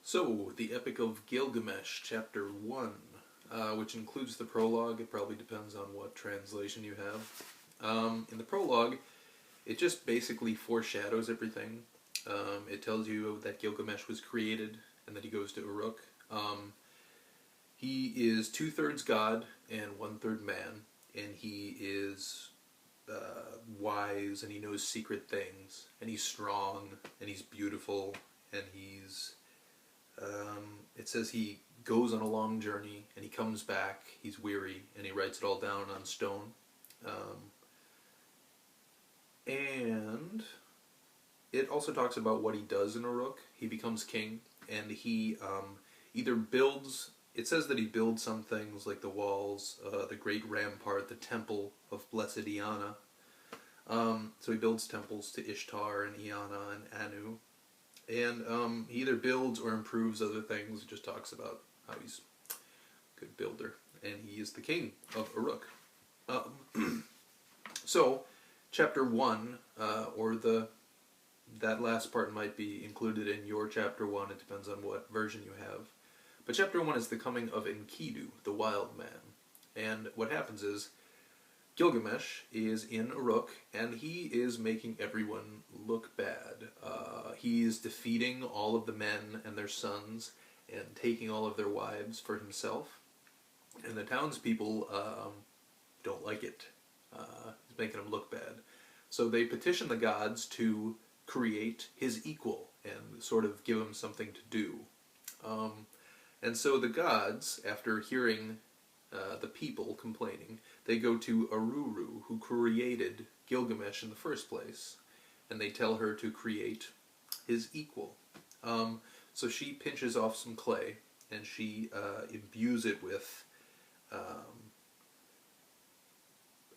So, the Epic of Gilgamesh, Chapter 1, which includes the prologue. It probably depends on what translation you have. In the prologue, it just basically foreshadows everything. It tells you that Gilgamesh was created and that he goes to Uruk. He is 2/3 God and 1/3 man, and he is wise, and he knows secret things, and he's strong, and he's beautiful, and he's... it says he goes on a long journey, and he comes back, he's weary, and he writes it all down on stone. And it also talks about what he does in Uruk. He becomes king, and he either builds... It says that he builds some things like the walls, the great rampart, the temple of Blessed Iana. So he builds temples to Ishtar and Iana and Anu. And he either builds or improves other things. It just talks about how he's a good builder. And he is the king of Uruk. So, chapter 1, or that last part might be included in your chapter 1. It depends on what version you have. But chapter 1 is the coming of Enkidu, the wild man. And what happens is, Gilgamesh is in Uruk, and he is making everyone look bad. He's defeating all of the men and their sons, and taking all of their wives for himself. And the townspeople don't like it. He's making them look bad. So they petition the gods to create his equal, and sort of give him something to do. And so the gods, after hearing the people complaining, they go to Aruru, who created Gilgamesh in the first place, and they tell her to create his equal. So she pinches off some clay, and she imbues it with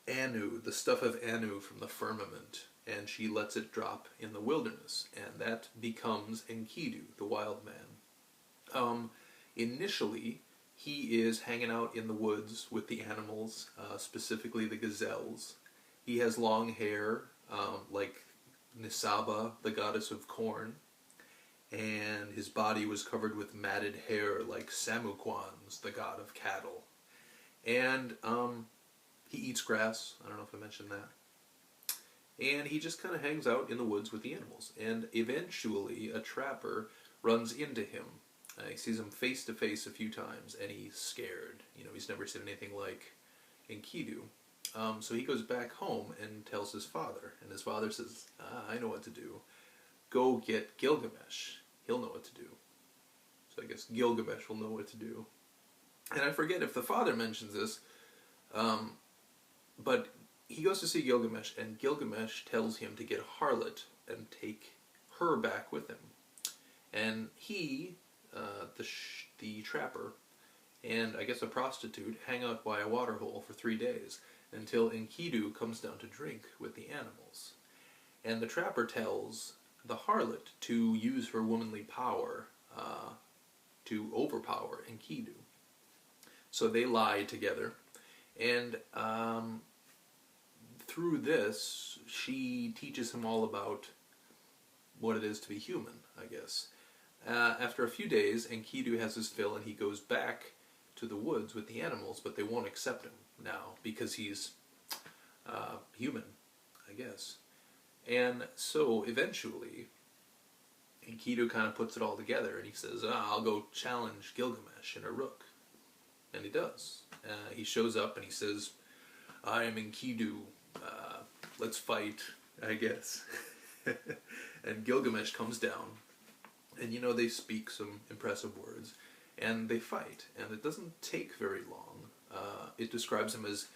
Anu, the stuff of Anu from the firmament, and she lets it drop in the wilderness, and that becomes Enkidu, the wild man. Initially, he is hanging out in the woods with the animals, specifically the gazelles. He has long hair, like Nisaba, the goddess of corn, and his body was covered with matted hair like Samuquans, the god of cattle. And he eats grass. I don't know if I mentioned that. And he just kind of hangs out in the woods with the animals. And eventually, a trapper runs into him. He sees him face to face a few times, and he's scared. You know, he's never seen anything like Enkidu. So he goes back home and tells his father. And his father says, I know what to do. Go get Gilgamesh. He'll know what to do. So I guess Gilgamesh will know what to do. And I forget if the father mentions this, but he goes to see Gilgamesh, and Gilgamesh tells him to get a harlot and take her back with him. And he... the trapper, and I guess a prostitute, hang out by a waterhole for 3 days, until Enkidu comes down to drink with the animals. And the trapper tells the harlot to use her womanly power to overpower Enkidu. So they lie together, and through this, she teaches him all about what it is to be human, I guess. After a few days, Enkidu has his fill, and he goes back to the woods with the animals, but they won't accept him now, because he's human, I guess. And so, eventually, Enkidu kind of puts it all together, and he says, I'll go challenge Gilgamesh in Uruk. And he does. He shows up, and he says, I am Enkidu, let's fight, I guess. And Gilgamesh comes down, and you know, they speak some impressive words, and they fight, and it doesn't take very long. It describes them as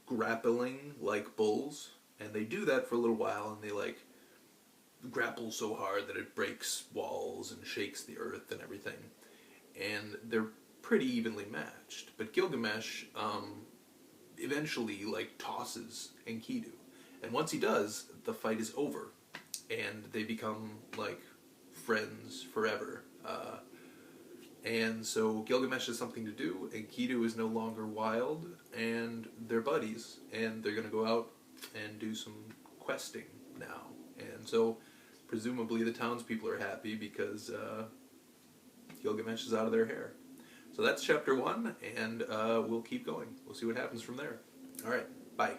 grappling like bulls, and they do that for a little while, and they like grapple so hard that it breaks walls and shakes the earth and everything. And they're pretty evenly matched, but Gilgamesh eventually like tosses Enkidu, and once he does, the fight is over, and they become like friends forever. And so Gilgamesh has something to do, Enkidu is no longer wild, and they're buddies, and they're going to go out and do some questing now. And so presumably the townspeople are happy because Gilgamesh is out of their hair. So that's chapter 1, and we'll keep going. We'll see what happens from there. All right, bye.